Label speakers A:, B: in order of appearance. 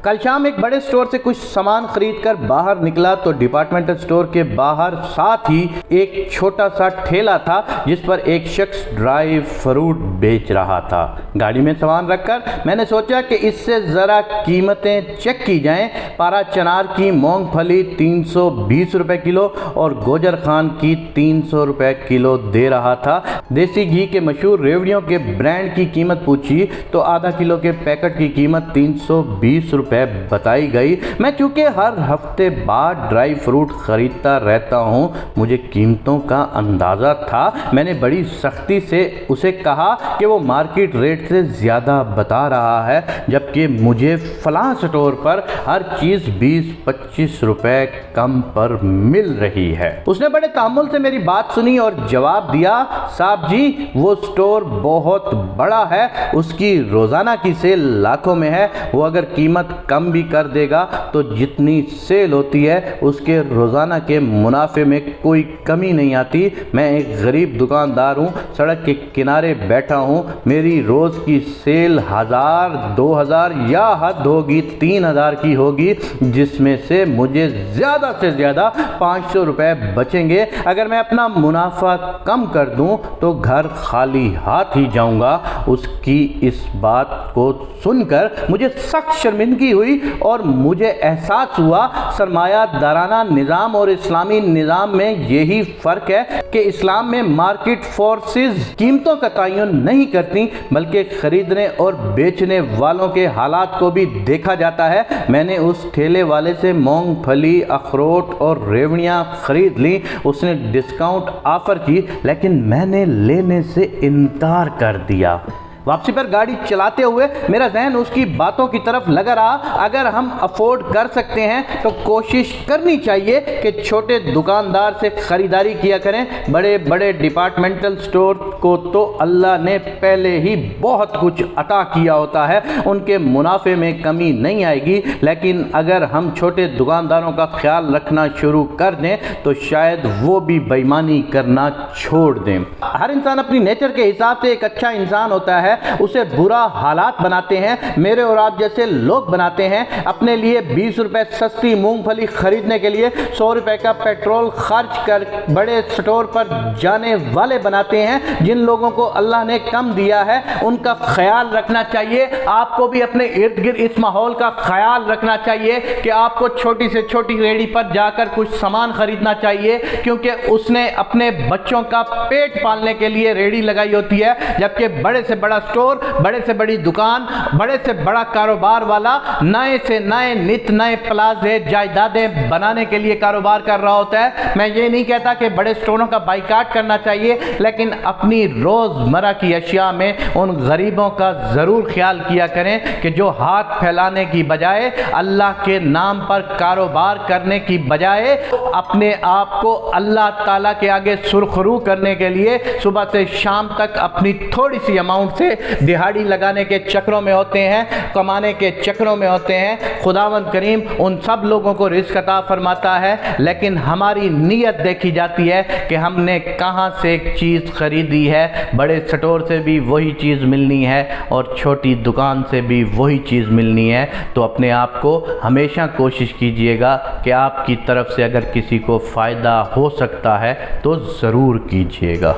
A: कल शाम एक बड़े स्टोर से कुछ सामान खरीद कर बाहर निकला तो डिपार्टमेंटल स्टोर के बाहर साथ ही एक छोटा सा ठेला था जिस पर एक शख्स ड्राई फ्रूट बेच रहा था। गाड़ी में सामान रखकर मैंने सोचा कि इससे ज़रा कीमतें चेक की जाएं। पारा चनार की मूंगफली 320 रुपए किलो और गोजर खान की 300 रुपए किलो दे रहा था। देसी घी के मशहूर रेवड़ियों के ब्रांड की कीमत पूछी तो आधा किलो के पैकेट की कीमत 320 रुपए बताई गई। मैं चूंकि हर हफ्ते बाद ड्राई फ्रूट खरीदता रहता हूँ, मुझे कीमतों का अंदाज़ा था। मैंने बड़ी सख्ती से उसे कहा कि वो मार्केट रेट से ज़्यादा बता रहा है, जबकि मुझे फलां स्टोर पर हर चीज़ 20-25 रुपए कम पर मिल रही है। उसने बड़े तामुल से मेरी बात सुनी और जवाब दिया, साहब जी वो स्टोर बहुत बड़ा है, उसकी रोज़ाना की सेल लाखों में है। वो अगर कीमत कम भी कर देगा तो जितनी सेल होती है उसके रोज़ाना के मुनाफे में कोई कमी नहीं आती। मैं एक गरीब दुकानदार हूँ, सड़क के किनारे बैठा हूँ, मेरी रोज़ की सेल 1000, 2000 या हद होगी 3000 की होगी, जिसमें से मुझे ज़्यादा से ज़्यादा 500 रुपये बचेंगे। अगर मैं अपना मुनाफा कम कर दूँ तो घर खाली हाथ ही जाऊँगा। उसकी इस बात को सुनकर मुझे सख्त शर्मिंदगी हुई और मुझे एहसास हुआ सरमाया दाराना निज़ाम और इस्लामी निज़ाम में यही फ़र्क है कि इस्लाम में मार्केट फोर्सेस कीमतों का तयन नहीं करती, बल्कि ख़रीदने और बेचने वालों के हालात को भी देखा जाता है। मैंने उस ठेले वाले से मूंगफली, अखरोट और रेवड़ियाँ ख़रीद ली। उसने डिस्काउंट ऑफ़र की, लेकिन मैंने लेने से इनकार कर दिया। वापसी पर गाड़ी चलाते हुए मेरा ज़हन उसकी बातों की तरफ लगा रहा। अगर हम अफोर्ड कर सकते हैं तो कोशिश करनी चाहिए कि छोटे दुकानदार से ख़रीदारी किया करें। बड़े बड़े डिपार्टमेंटल स्टोर को तो अल्लाह ने पहले ही बहुत कुछ अता किया होता है, उनके मुनाफे में कमी नहीं आएगी। लेकिन अगर हम छोटे दुकानदारों का ख्याल रखना शुरू कर दें तो शायद वो भी बेईमानी करना छोड़ दें। हर इंसान अपनी नेचर के हिसाब से एक अच्छा इंसान होता है, उसे बुरा हालात बनाते हैं मेरे और आप जैसे लोग बनाते हैं। अपने लिए 20 रुपए सस्ती मूंगफली खरीदने के लिए 100 रुपए का पेट्रोल खर्च कर बड़े स्टोर पर जाने वाले बनाते हैं। जिन लोगों को अल्लाह ने कम दिया है उनका ख्याल रखना चाहिए। आपको भी अपने इर्द गिर्द इस माहौल का ख्याल रखना चाहिए कि आपको छोटी से छोटी रेहड़ी पर जाकर कुछ सामान खरीदना चाहिए, क्योंकि उसने अपने बच्चों का पेट पालने के लिए रेहड़ी लगाई होती है, जबकि बड़े से बड़ा स्टोर, बड़े से बड़ी दुकान, बड़े से बड़ा कारोबार वाला नए से नए नित नए प्लाजे जायदादें बनाने के लिए कारोबार कर रहा होता है। मैं ये नहीं कहता कि बड़े स्टोरों का बाइकाट करना चाहिए, लेकिन अपनी रोज़मर्रा की अशिया में उन गरीबों का ज़रूर ख्याल किया करें कि जो हाथ फैलाने की बजाय, अल्लाह के नाम पर कारोबार करने की बजाय अपने आप को अल्लाह ताला के आगे सुरखरू करने के लिए सुबह से शाम तक अपनी थोड़ी सी अमाउंट से दिहाड़ी लगाने के चक्रों में होते हैं, कमाने के चक्रों में होते हैं। खुदावंद करीम उन सब लोगों को रिज़्क़ अता फरमाता है, लेकिन हमारी नीयत देखी जाती है कि हमने कहाँ से एक चीज़ ख़रीदी है। बड़े स्टोर से भी वही चीज़ मिलनी है और छोटी दुकान से भी वही चीज़ मिलनी है। तो अपने आप को हमेशा कोशिश कीजिएगा कि आपकी तरफ से अगर किसी को फ़ायदा हो सकता है तो ज़रूर कीजिएगा।